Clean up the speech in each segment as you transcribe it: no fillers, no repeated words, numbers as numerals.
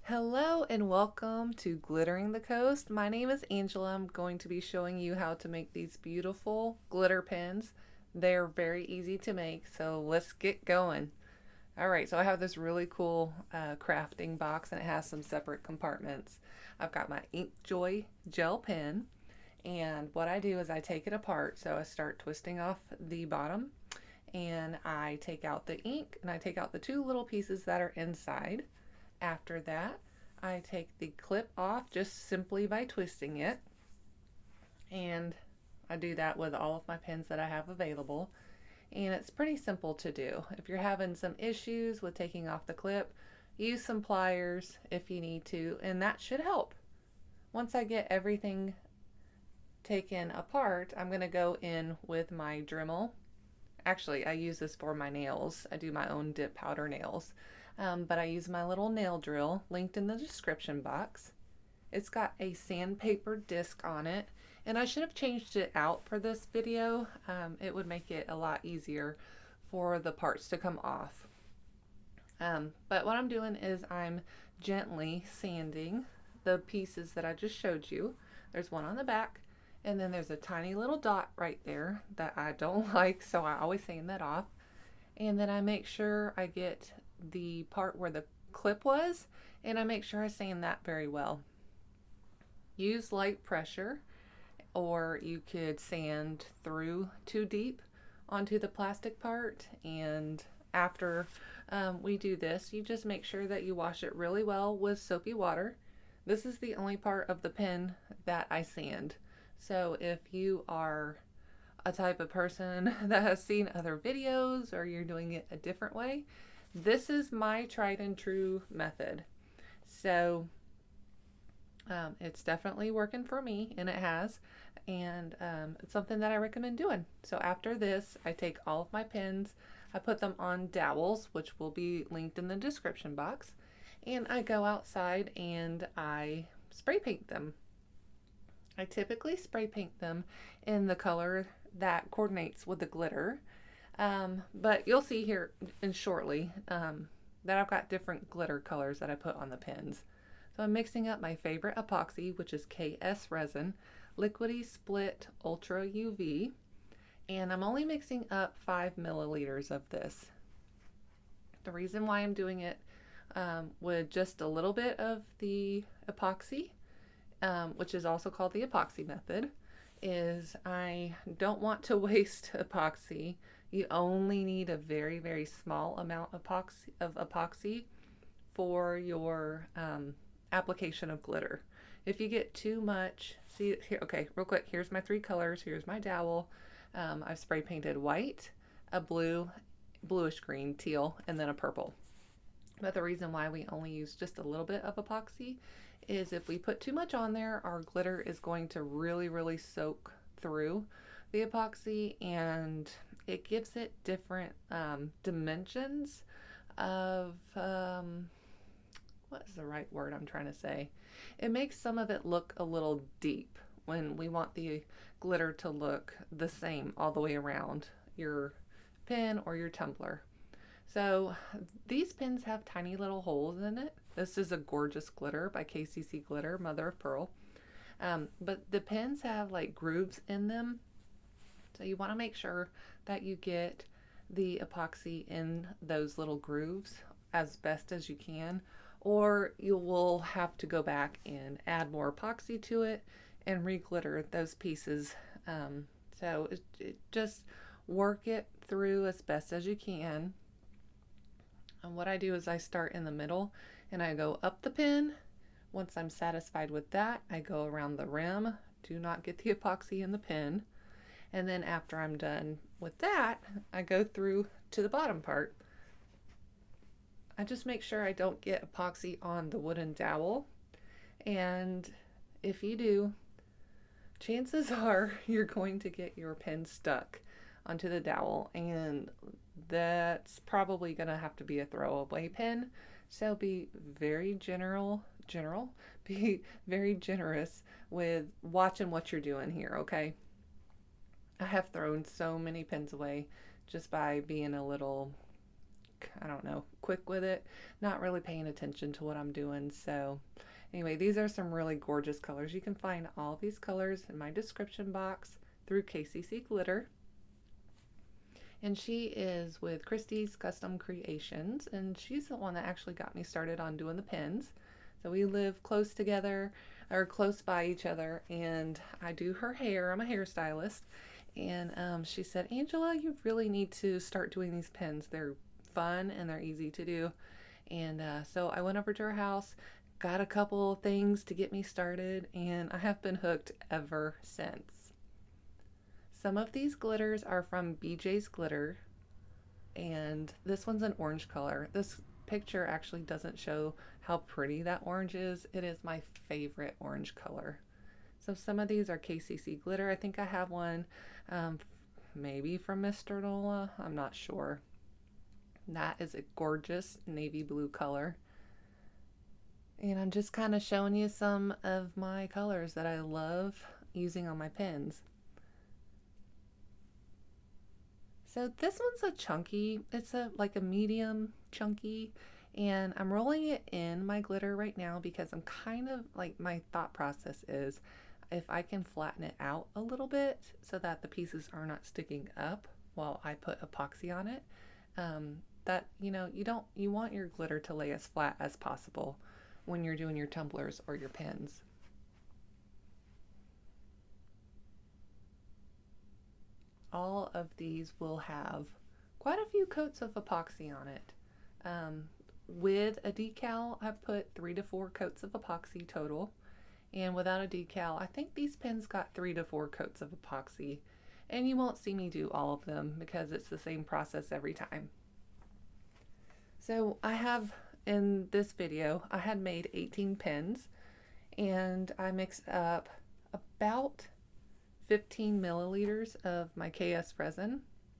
Hello and welcome to Glittering the Coast. My name is Angela. I'm going to be showing you how to make these beautiful glitter pens. They're very easy to make, so let's get going. Alright, so I have this really cool crafting box and it has some separate compartments. I've got my Inkjoy gel pen, and what I do is I take it apart. So I start twisting off the bottom and I take out the ink and I take out the two little pieces that are inside. After that, I take the clip off just simply by twisting it, and I do that with all of my pens that I have available, and it's pretty simple to do. If you're having some issues with taking off the clip, use some pliers if you need to, and that should help. Once I get everything taken apart, I'm going to go in with my Dremel. Actually, I use this for my nails. I do my own dip powder nails. But I use my little nail drill linked in the description box. It's got a sandpaper disc on it, and I should have changed it out for this video. It would make it a lot easier for the parts to come off. But what I'm doing is I'm gently sanding the pieces that I just showed you. There's one on the back, and then there's a tiny little dot right there that I don't like, so I always sand that off. And then I make sure I get the part where the clip was, and I make sure I sand that very well. Use light pressure, or you could sand through too deep onto the plastic part. And after we do this, you just make sure that you wash it really well with soapy water. This is the only part of the pen that I sand. So if you are a type of person that has seen other videos or you're doing it a different way, this is my tried and true method. So it's definitely working for me, and it has, and it's something that I recommend doing. So after this, I take all of my pens, I put them on dowels, which will be linked in the description box, and I go outside and I spray paint them. I typically spray paint them in the color that coordinates with the glitter. But you'll see here in shortly that I've got different glitter colors that I put on the pens. So I'm mixing up my favorite epoxy, which is KSResin, Liquidy Split Ultra UV, and I'm only mixing up 5 milliliters of this. The reason why I'm doing it with just a little bit of the epoxy, which is also called the epoxy method, is I don't want to waste epoxy. You only need a very, very small amount of epoxy for your application of glitter. If you get too much, see here, okay, real quick, here's my 3 colors, here's my dowel. I've spray painted white, a blue, bluish green, teal, and then a purple. But the reason why we only use just a little bit of epoxy is if we put too much on there, our glitter is going to really, really soak through the epoxy, and it gives it different dimensions of, what is the right word I'm trying to say? It makes some of it look a little deep when we want the glitter to look the same all the way around your pen or your tumbler. So these pens have tiny little holes in it. This is a gorgeous glitter by KCC Glitter, Mother of Pearl. But the pens have like grooves in them. So you want to make sure that you get the epoxy in those little grooves as best as you can, or you will have to go back and add more epoxy to it and re-glitter those pieces. So just work it through as best as you can. And what I do is I start in the middle and I go up the pen. Once I'm satisfied with that, I go around the rim. Do not get the epoxy in the pen. And then after I'm done with that, I go through to the bottom part. I just make sure I don't get epoxy on the wooden dowel. And if you do, chances are you're going to get your pen stuck onto the dowel, and that's probably going to have to be a throwaway pen. So be very be very generous with watching what you're doing here, okay? I have thrown so many pens away just by being a little, I don't know, quick with it, not really paying attention to what I'm doing. So anyway, these are some really gorgeous colors. You can find all these colors in my description box through KCC Glitter. And she is with Christie's Custom Creations, and she's the one that actually got me started on doing the pins. So we live close together, or close by each other, and I do her hair. I'm a hairstylist. And she said, Angela, you really need to start doing these pins. They're fun and they're easy to do. And so I went over to her house, got a couple of things to get me started, and I have been hooked ever since. Some of these glitters are from BeeJay's glitter, and this one's an orange color. This picture actually doesn't show how pretty that orange is. It is my favorite orange color. So some of these are KCC glitter. I think I have one maybe from Mr. Nola. I'm not sure. That is a gorgeous navy blue color. And I'm just kind of showing you some of my colors that I love using on my pins. So this one's a chunky, it's like a medium chunky, and I'm rolling it in my glitter right now because I'm kind of like, my thought process is if I can flatten it out a little bit so that the pieces are not sticking up while I put epoxy on it, that, you know, you want your glitter to lay as flat as possible when you're doing your tumblers or your pins. All of these will have quite a few coats of epoxy on it. With a decal, I put 3 to 4 coats of epoxy total. And without a decal, I think these pins got 3 to 4 coats of epoxy. And you won't see me do all of them because it's the same process every time. So I have, in this video, I had made 18 pins, and I mixed up about 15 milliliters of my KSResin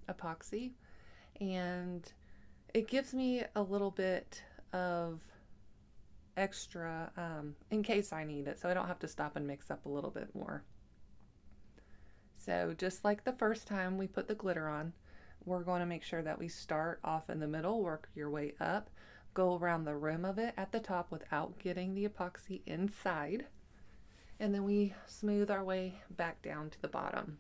epoxy, and it gives me a little bit of extra in case I need it, so I don't have to stop and mix up a little bit more. So just like the first time we put the glitter on, we're going to make sure that we start off in the middle, work your way up, go around the rim of it at the top without getting the epoxy inside, and then we smooth our way back down to the bottom.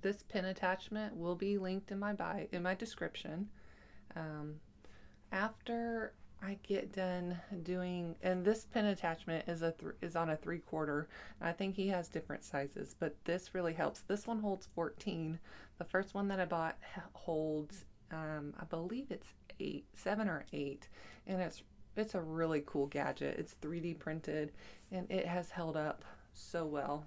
This pin attachment will be linked in my description. After I get done doing, and this pin attachment is on a 3/4. I think he has different sizes, but this really helps. This one holds 14. The first one that I bought holds, I believe it's 7 or 8, and it's a really cool gadget. It's 3D printed, and it has held up so well.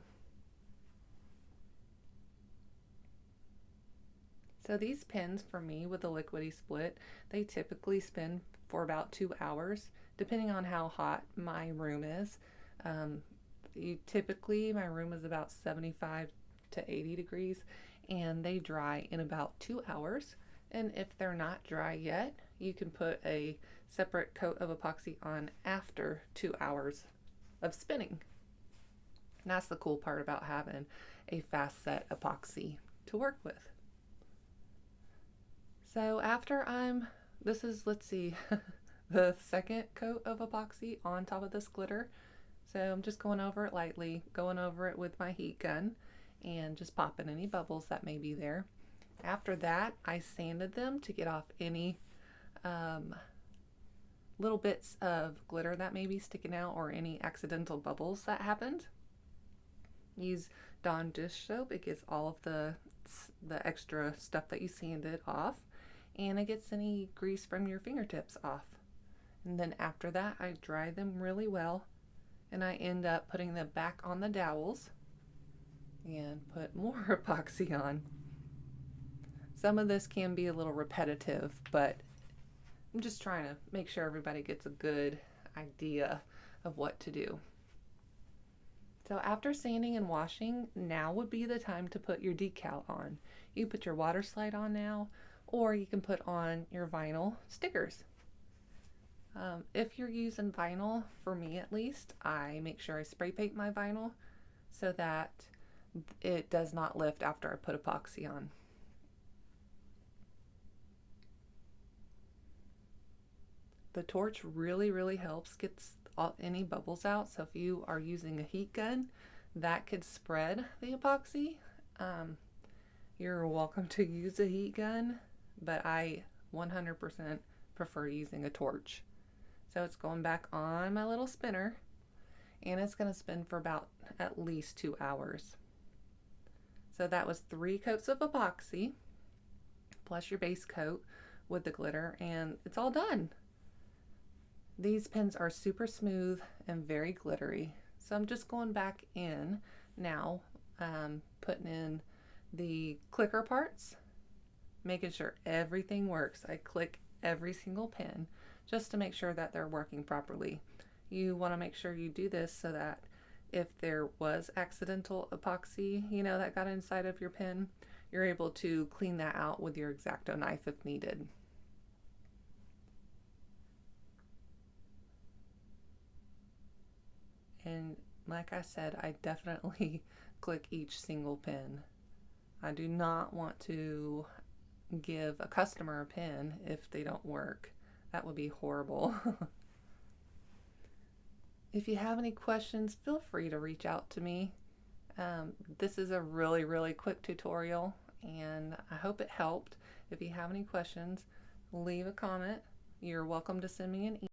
So these pins for me with the liquidy split, they typically spin for about 2 hours, depending on how hot my room is. Typically my room is about 75 to 80 degrees, and they dry in about 2 hours. And if they're not dry yet, you can put a separate coat of epoxy on after 2 hours of spinning. And that's the cool part about having a fast set epoxy to work with. So after this is, let's see, the second coat of epoxy on top of this glitter. So I'm just going over it lightly, going over it with my heat gun, and just popping any bubbles that may be there. After that, I sanded them to get off any little bits of glitter that may be sticking out or any accidental bubbles that happened. Use Dawn dish soap. It gets all of the extra stuff that you sanded off, and it gets any grease from your fingertips off. And then after that, I dry them really well, and I end up putting them back on the dowels and put more epoxy on. Some of this can be a little repetitive, but I'm just trying to make sure everybody gets a good idea of what to do. So after sanding and washing, now would be the time to put your decal on. You put your water slide on now, or you can put on your vinyl stickers. If you're using vinyl, for me at least, I make sure I spray paint my vinyl so that it does not lift after I put epoxy on. The torch really helps gets any bubbles out. So if you are using a heat gun, that could spread the epoxy. You're welcome to use a heat gun, but I 100% prefer using a torch. So it's going back on my little spinner, and it's going to spin for about at least 2 hours. So that was 3 coats of epoxy plus your base coat with the glitter, and it's all done. These pens are super smooth and very glittery. So I'm just going back in now, putting in the clicker parts, making sure everything works. I click every single pen just to make sure that they're working properly. You want to make sure you do this so that if there was accidental epoxy, that got inside of your pen, you're able to clean that out with your X-Acto knife if needed. And like I said, I definitely click each single pen. I do not want to give a customer a pen if they don't work. That would be horrible. If you have any questions, feel free to reach out to me. This is a really quick tutorial, and I hope it helped. If you have any questions, leave a comment. You're welcome to send me an email.